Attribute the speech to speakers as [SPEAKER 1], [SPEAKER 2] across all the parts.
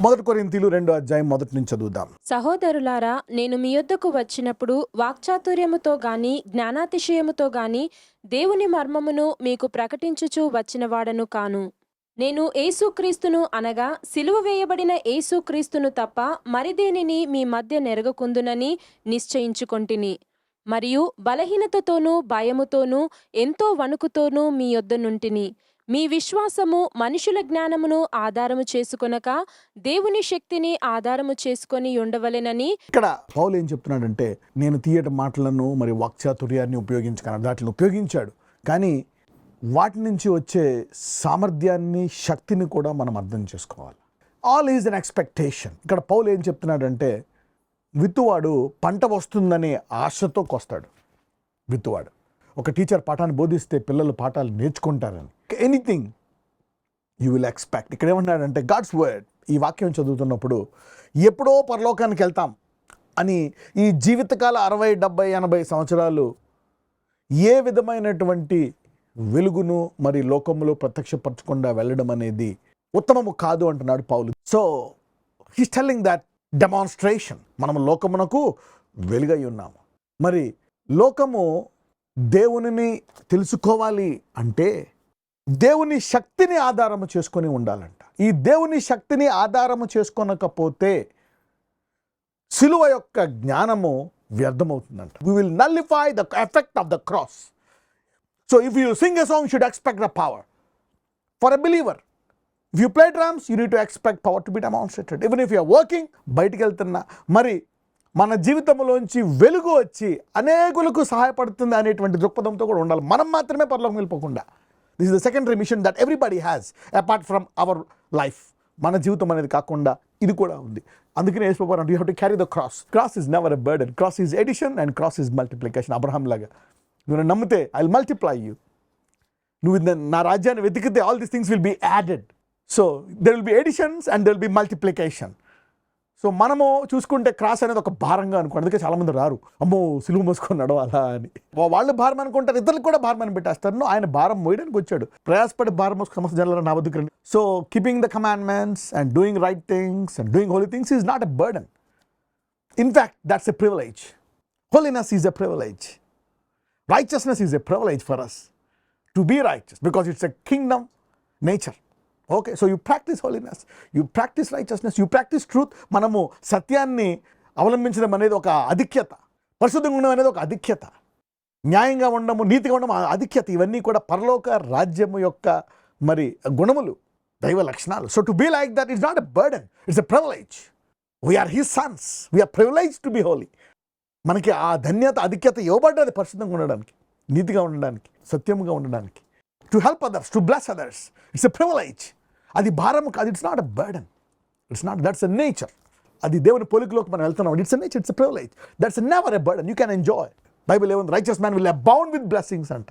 [SPEAKER 1] మొదటి కొరింథీలు 2వ అధ్యాయం మొదటి నుంచి చదువుదాం.
[SPEAKER 2] సహోదరులారా, నేను మీ యొద్దకు వచ్చినప్పుడు వాక్చాతుర్యముతో గాని జ్ఞానాతిశయముతో గాని దేవుని మర్మమును మీకు ప్రకటించుచు వచ్చినవాడను కాను. నేను యేసుక్రీస్తును అనగా సిలువ వేయబడిన యేసుక్రీస్తును తప్ప మరిదేనిని మీ మధ్య నెరగకుందునని నిశ్చయించుకొంటిని. మరియు బలహీనతతోనూ భయముతోనూ ఎంతో వణుకుతోనూ మీ యొద్ద నుంటిని. మీ విశ్వాసము మనుషుల జ్ఞానమును ఆధారము చేసుకొనక దేవుని శక్తిని ఆధారము చేసుకొని ఉండవలెనని.
[SPEAKER 1] ఇక్కడ పౌలు ఏం చెప్తున్నాడంటే, నేను తీయటి మాటలను మరి వాక్చాతుర్యాన్ని ఉపయోగించగలను, వాటిని ఉపయోగించాడు. కానీ వాటి నుంచి వచ్చే సామర్థ్యాన్ని, శక్తిని కూడా మనం అర్థం చేసుకోవాలి. All is an expectation. ఇక్కడ పౌలు ఏం చెప్తున్నాడంటే, విత్తువాడు పంట వస్తుందనే ఆశతో కొస్తాడు. విత్తువాడు ఒక టీచర్ పాఠాన్ని బోధిస్తే పిల్లలు పాఠాలు నేర్చుకుంటారని. Anything you will expect. ఇక్కడ ఏమన్నాడంటే, గాడ్స్ వర్డ్, ఈ వాక్యం చదువుతున్నప్పుడు ఎప్పుడో పరలోకానికి వెళ్తాం అని ఈ జీవితకాల 60, 70, 80 సంవత్సరాలు ఏ విధమైనటువంటి వెలుగును మరి లోకంలో ప్రత్యక్షపరచకుండా వెళ్ళడం అనేది ఉత్తమము కాదు అంటున్నాడు పౌలు. So he's telling that demonstration. మనం లోకమునకు వెలుగై ఉన్నాము. మరి లోకము దేవునిని తెలుసుకోవాలి అంటే దేవుని శక్తిని ఆధారము చేసుకొని ఉండాలంట. ఈ దేవుని శక్తిని ఆధారము చేసుకొనకపోతే సిలువ యొక్క జ్ఞానము వ్యర్థమవుతుందంట. We will nullify the effect of the cross. So if you sing a song, you should expect the power. For a believer, if you play drums, you need to expect power to be demonstrated. Even if you are working, బయటికి వెళ్తున్నా మరి మన జీవితంలోంచి వెలుగు వచ్చి అనేకులకు సహాయపడుతుంది అనేటువంటి దృక్పథంతో కూడా ఉండాలి. మనం మాత్రమే పరలోకం వెళ్ళిపోకుండా. This is the secondary mission that everybody has apart from our life. మన జీవితం అనేది కాకుండా ఇది కూడా ఉంది. అందుకనే యేసు ప్రభువు అన్నాడు, you have to carry the cross. Cross is never a burden. Cross is addition and cross is multiplication. Abraham లాగా నువ్వు నమ్మితే ఐ విల్ మల్టిప్లై యూ. నువ్వు నా రాజ్యాన్ని వెతికితే all these things will be added. So there will be additions and there will be multiplication. సో మనము చూసుకుంటే క్రాస్ అనేది ఒక భారంగా అనుకోండి. అందుకే చాలామంది రారు, అమ్మో సిలువ మోసుకొని నడవాలా అని. వాళ్ళు భారం అనుకుంటారు, ఇతరులకు కూడా భారం అని పెట్టేస్తారు. ఆయన భారం మోయడానికి వచ్చాడు. ప్రయాసపడి భారం మోసుకు సమస్త జనాలను నా వద్దకు రండి. So keeping the commandments and doing right things and doing Holi things is not a burden. In fact that's a privilege. Holiness is a privilege. Righteousness is a privilege for us to be righteous because it's a kingdom nature. Okay, so you practice holiness, you practice righteousness, you practice truth. మనము సత్యాన్ని అవలంబించడం అనేది ఒక ఆధిక్యత, పరిశుద్ధంగా ఉండడం అనేది ఒక ఆధిక్యత, న్యాయంగా ఉండము, నీతిగా ఉండడం ఆధిక్యత. ఇవన్నీ కూడా పరలోక రాజ్యము యొక్క మరి గుణములు, దైవ లక్షణాలు. So to be like that is not a burden, it's a privilege. We are his sons, we are privilege to be holy. మనకి ఆ ధన్యత, ఆధిక్యత ఇవ్వబడ్డది పరిశుద్ధంగా ఉండడానికి, నీతిగా ఉండడానికి, సత్యముగా ఉండడానికి, to help others, to bless others. It's a privilege. అది భారము కాదు. It's not a burden. It's not, that's a nature. అది దేవుని పోలికలోకి మనం వెళ్తున్నాం. It's a nature, it's a privilege. That's never a burden. You can enjoy. Bible ఏముంది, righteous man will abound with blessings అంట.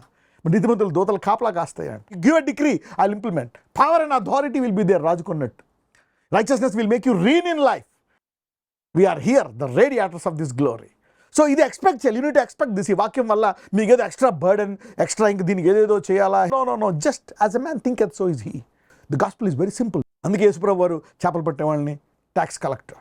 [SPEAKER 1] నీతిమంతులు దోతలు కాపలా కాస్తాయి అంట. Give a decree, I will implement. Power and authority will be there. రాజుకున్నట్టు righteousness will make you reign in life. We are here the radiators of this glory. So ఇది expect చేయాలి. You need expect this. ఈ వాక్యం వల్ల మీకు ఏదో extra burden, extra ఇంక దీనికి ఏదేదో చేయాలా? No, just as a man thinketh, so is he. The gospel is very simple. అందుకే యేసుప్రభువు వారు చేపలు పట్టే వాళ్ళని tax collector.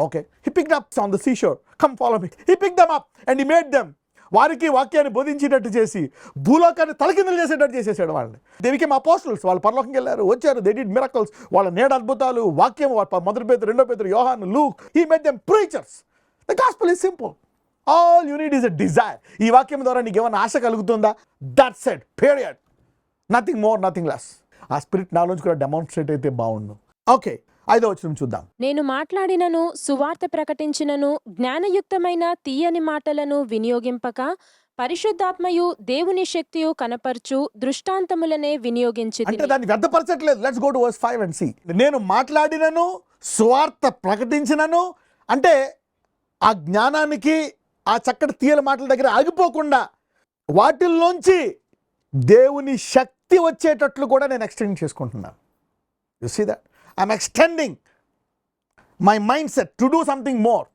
[SPEAKER 1] Okay, he picked up on the sea shore, come follow me. He picked them up and he made them. వారికి వాక్యాన్ని బోధించేటట్టు చేసి భూలోకాన్ని తలకిందులు చేసేటట్టు చేసేసాడు వాళ్ళని. They became apostles. వాళ్ళు పరలోకంకి వెళ్ళారు, వచ్చారు, దే డిడ్ మిరకల్స్. వాళ్ళ నేడు అద్భుతాలు, వాక్యం, మొదటి పేతురు, రెండో పేతురు, యోహాను, Luke, he made them preachers. The gospel is simple. All you need is a desire. ఈ వాక్యం ద్వారా నీకు ఏమైనా ఆశ కలుగుతుందా? That's it, period. Nothing more, nothing less. ఆ స్పిరిట్ నాలోంచి కూడా డెమాన్స్ట్రేట్ అయితే బాగుండు. ఓకే, 5వ వచనం చూద్దాం.
[SPEAKER 2] నేను మాట్లాడినను సువార్త ప్రకటించినను జ్ఞానయుక్తమైన తీయని మాటలను వినియోగింపక పరిశుద్ధాత్మయు దేవుని శక్తియు కనపరచు దృష్టాంతములనే వినియోగించి.
[SPEAKER 1] అంటే దాన్ని వ్యర్థపరచట్లేదు. Let's go to verse 5 and see. నేను మాట్లాడినను సువార్త ప్రకటించినను అంటే ఆ జ్ఞానానికి, ఆ చక్కటి తీయల మాటల దగ్గర ఆగిపోకుండా వాటిల్లోంచి దేవుని శక్తి వచ్చేటట్లు కూడా నేను ఎక్స్టెండ్ చేసుకుంటున్నాను. You see that? I'm extending my mind set to do something more,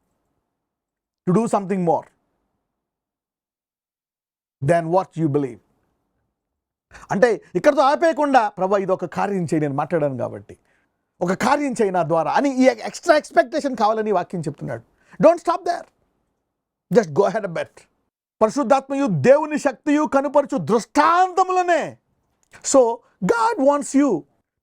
[SPEAKER 1] to do something more than what you believe. అంటే ఇక్కడతో ఆపేయకుండా, ప్రభా ఇది ఒక కార్యం చేయి, నేను మాట్లాడాను కాబట్టి ఒక కార్యం చేయి నా ద్వారా అని ఈ ఎక్స్ట్రా ఎక్స్పెక్టేషన్ కావాలని వాక్యం చెప్తున్నాడు. Don't stop there, just go head bet. పరిశుద్ధాత్మయు దేవుని శక్తియు కనుపరచు దృష్టాంతములనే. So God wants you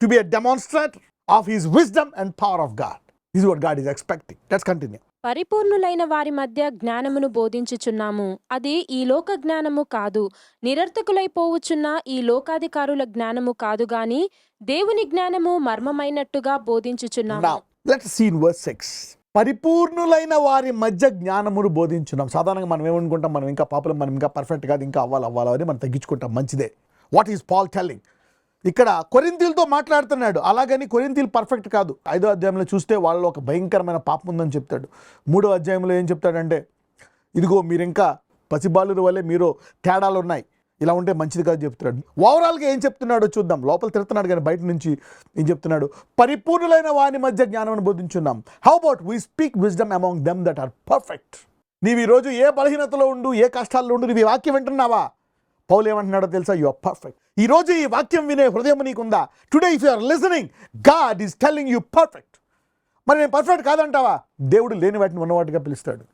[SPEAKER 1] to be a demonstrator of his wisdom and power of God. This is what God is expecting. Let's continue.
[SPEAKER 2] పరిపూర్ణులైన వారి మధ్య జ్ఞానమును బోధించుచున్నాము, అది ఈ లోక జ్ఞానము కాదు, నిరర్థకులైపోవుచున్న ఈ లోకాధికారుల జ్ఞానము కాదు గాని దేవుని జ్ఞానము మర్మమైనట్టుగా బోధించుచున్నాము.
[SPEAKER 1] Now, let's see in verse 6. పరిపూర్ణులైన వారి మధ్య జ్ఞానమును బోధించున్నాం. సాధారణంగా మనం ఏమనుకుంటాం, మనం ఇంకా పాపులర్, మనం ఇంకా పర్ఫెక్ట్ కాదు, ఇంకా అవ్వాలి అని మనం తగ్గించుకుంటాం. మంచిదే. What is Paul telling? ఇక్కడ కొరింథీయులతో మాట్లాడుతున్నాడు. అలాగని కొరింథీయులు పర్ఫెక్ట్ కాదు. 5వ అధ్యాయంలో చూస్తే వాళ్ళలో ఒక భయంకరమైన పాపం ఉందని చెప్తాడు. 3వ అధ్యాయంలో ఏం చెప్తాడంటే, ఇదిగో మీరు ఇంకా పసిబాలుల వల్లే మీరు తేడాలు ఉన్నాయి, ఇలా ఉంటే మంచిది కాదు చెప్తున్నాడు. ఓవరాల్గా ఏం చెప్తున్నాడో చూద్దాం. లోపల తిడుతున్నాడు కానీ బయట నుంచి ఏం చెప్తున్నాడు? పరిపూర్ణులైన వారి మధ్య జ్ఞానం బోధించున్నాం. How about we speak wisdom among them that are perfect. నీవు ఈరోజు ఏ బలహీనతలో ఉండు, ఏ కష్టాల్లో ఉండు, నీవు ఈ వాక్యం వింటున్నావా? పౌలు ఏమంటున్నాడో తెలుసా? You are perfect. ఈరోజు ఈ వాక్యం వినే హృదయం నీకుందా? Today if you are listening, God is telling you perfect. మరి నేను పర్ఫెక్ట్ కాదంటావా? దేవుడు లేని వాటిని ఉన్నవాటిగా పిలుస్తాడు.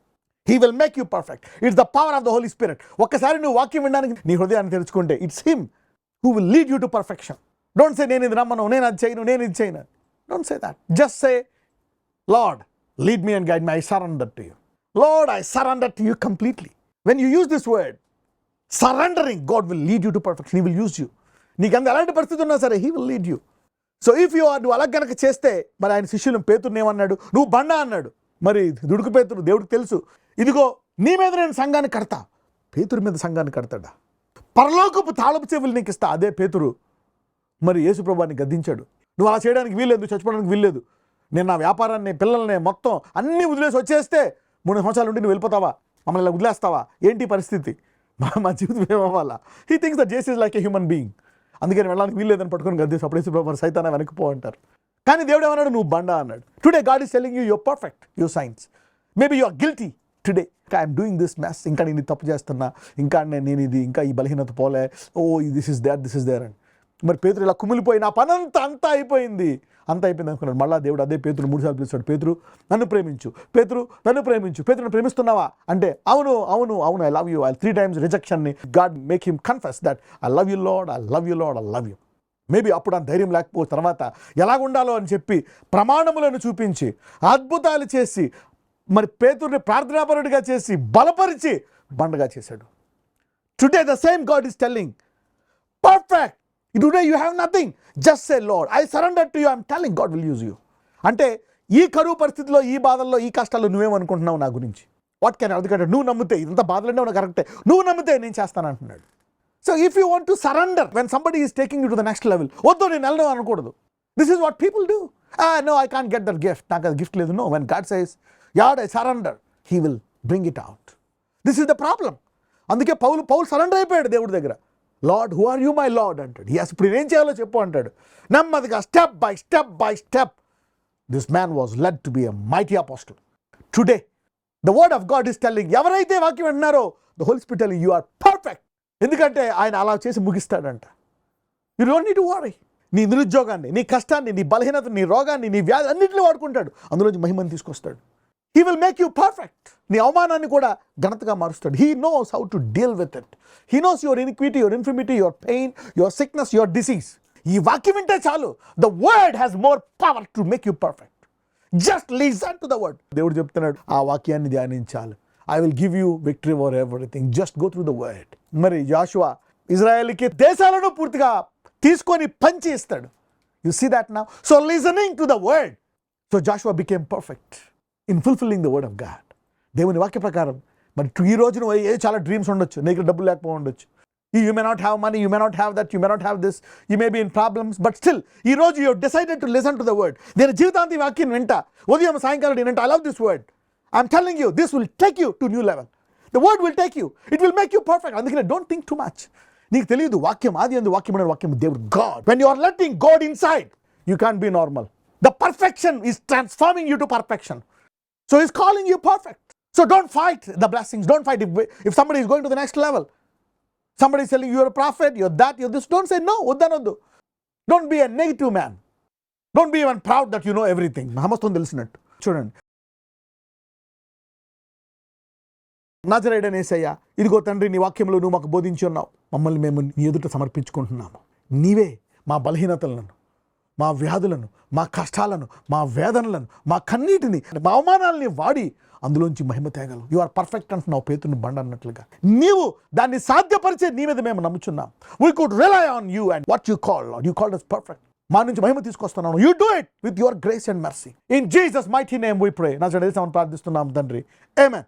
[SPEAKER 1] He will make you perfect. It's the power of the Holy Spirit. ఒక్కసారి నువ్వు వాక్యం వినడానికి నీ హృదయాన్ని తెరుచుకుంటే, it's Him who will lead you to perfection. Don't say, నేను ఇది నమ్మను, నేను అది చేయను, నేను ఇది చేయను. Don't say that. Just say, Lord, lead me and guide me. I surrender to you. Lord, I surrender to you completely. When you use this word, surrendering, God will lead you to perfection. He will use you. నీకు అంత ఎలాంటి పరిస్థితి ఉన్నా సరే, He will lead you. So if you are, నువ్వు అలా కనుక చేస్తే, మరి ఆయన శిష్యులు పేతురుని ఏమన్నాడు? నువ్వు బండ అన్నాడు. మరి దుడుకు పేతురు, దేవుడికి తెలుసు, ఇదిగో నీ మీద నేను సంఘాన్ని కడతా. పేతురు మీద సంఘాన్ని కడతాడా? పరలోకపు తాళపు చెవులు నీకు ఇస్తా. అదే పేతురు మరి యేసు ప్రభువుని గద్దించాడు. నువ్వు అలా చేయడానికి వీల్లేదు, చచ్చిపోవడానికి వీల్లేదు. నేను నా వ్యాపారాన్ని, పిల్లల్ని మొత్తం అన్నీ వదిలేసి వచ్చేస్తే 3 సంవత్సరాలు ఉండి నువ్వు వెళ్ళిపోతావా? మమ్మల్ని ఇలా వదిలేస్తావా? ఏంటి పరిస్థితి? మా జీవితం ఏమవ్వాలా? He thinks that Jesus is like a human being. అందుకని వెళ్ళడానికి వీల్లేదని పట్టుకొని గద్దేసి అప్పుడు యేసు ప్రభు సైతానా వెనక్కి పో అంటారు. కానీ దేవుడు ఏమన్నాడు? నువ్వు బండ అన్నాడు. Today God is telling you your perfect, your sins. Maybe you are guilty today. I'm doing this mess, ఇంకా నేను ఇది తప్పు చేస్తున్నా, ఇంకా నేను ఇది, ఇంకా ఈ బలహీనత పోలే, ఓ దిస్ ఇస్ దేర్ అని. మరి పేతురు ఇలా కుమిలిపోయి, నా పని అంతా అయిపోయింది అనుకున్నాడు. మళ్ళీ దేవుడు అదే పేతురు 3 సార్లు పిలుస్తాడు. పేతురు నన్ను ప్రేమించు, పేతురు నన్ను ప్రేమించు. పేతురుని ప్రేమిస్తున్నావా అంటే అవును ఐ లవ్ యూ. 3 times రిజెక్షన్ని God make him confess that I love you Lord, I love you Lord, I love you. Maybe అప్పుడు ఆ ధైర్యం లేకపోతే తర్వాత ఎలాగుండాలో అని చెప్పి ప్రమాణములను చూపించి, అద్భుతాలు చేసి, మరి పేతురుని ప్రార్థనాపరుడిగా చేసి, బలపరిచి బండగా చేశాడు. Today the same God is telling perfect. Today you have nothing, just say lord I surrender to you, I'm telling God will use you. అంటే ఈ కరువు పరిస్థితిలో, ఈ బాధల్లో, ఈ కష్టాల్లో నువ్వేమనుకుంటున్నావు నా గురించి? What can? ఎందుకంటే నువ్వు నమ్మితే, ఇంత బాధలంటే ఉన్నా కరెక్టే, నువ్వు నమ్మితే నేను చేస్తాను అంటున్నాడు. So if you want to surrender when somebody is taking you to the next level, వద్దు నేను వెళ్ళను అనకూడదు. This is what people do. No I can't get that gift, నాకు అది గిఫ్ట్ లేదు. No, when God says add I surrender, he will bring it out. This is the problem. అందుకే పౌలు surrender అయిపోయాడు దేవుడి దగ్గర. Lord, who are you my Lord అంటాడు. Yes, ఇప్పుడు ఏం చేయాలో చెప్పు అంటాడు. నెమ్మదిగా step by step this man was led to be a mighty apostle. Today the word of God is telling, ఎవరైతే వాక్యం వింటున్నారో, the Holy Spirit telling you are perfect. ఎందుకంటే ఆయన అలా చేసి ముగిస్తాడంట. You don't need to worry. నీ నిరుద్యోగాన్ని, నీ కష్టాన్ని, నీ బలహీనత, నీ రోగాన్ని, నీ వ్యాధి అన్నింటినీ వాడుకుంటాడు. అందులోంచి మహిమని తీసుకొస్తాడు. He will make you perfect. నీ అవమానాన్ని కూడా ఘనతగా మారుస్తాడు. He knows how to deal with it. He knows your iniquity, your infirmity, your pain, your sickness, your disease. ఈ వాక్యం వింటే చాలు. The word has more power to make you perfect. Just listen to the word. దేవుడు చెప్తున్నాడు, ఆ వాక్యాన్ని ధ్యానించాలి. I will give you victory over everything. Just go through the word. మరి జాషువా ఇజ్రాయెల్కి దేశాలను పూర్తిగా తీసుకొని పంచి ఇస్తాడు. You see that now? So listening to the word. So Joshua became perfect in fulfilling the word of God. దేవుని వాక్య ప్రకారం మరి ఈ రోజు నువ్వు చాలా డ్రీమ్స్ ఉండొచ్చు, నీకు డబ్బులు లేకపోయి ఉండొచ్చు. You may not have money, you may not have that, you may not have this, you may be in problems, but still ఈ రోజు you have decided to listen to the word. నేను జీవితాంతి వాక్యం వింటా, ఉదయం సాయంకాలం నేను వింటా. I love this word. I'm telling you, this will take you to new level. The word will take you. It will make you perfect. అందుకనే don't think too much. నీకు తెలియదు వాక్యం, ఆది యందు వాక్యం అనే వాక్యం దేవుడు God. When you are letting God inside, you can't be normal. The perfection is transforming you to perfection. So he's calling you perfect. So don't fight the blessings. Don't fight if somebody is going to the next level. Somebody is telling you you're a prophet, you're that, you're this. Don't say no. Uddanoddu. Don't be a negative man. Don't be even proud that you know everything. సమస్తం తెలిసినట్టు. చూడండి, నజరేయుడైన యేసయ్య, ఇదిగో తండ్రి, నీ వాక్యంలో నువ్వు మాకు బోధించి ఉన్నావు. మమ్మల్ని మేము నీ ఎదుట సమర్పించుకుంటున్నాము. నీవే మా బలహీనతలను, మా వ్యాధులను, మా కష్టాలను, మా వేదనలను, మా కన్నీటిని, మా అవమానాలని వాడి అందులోంచి మహిమ తేగలవు. యు ఆర్ పర్ఫెక్ట్ అంటున్నావు పేతురుని బండ అన్నట్లుగా. నీవు దాన్ని సాధ్యపరిచే నీ మీద మేము నమ్ముచున్నాం. We could rely on you and what you called us perfect. మా నుంచి మహిమ తీసుకొస్తున్నాను. You do it with your grace and mercy. In Jesus mighty name we pray. నజరేయుడైన యేసుని ప్రార్థిస్తున్నాం తండ్రి. ఆమేన్.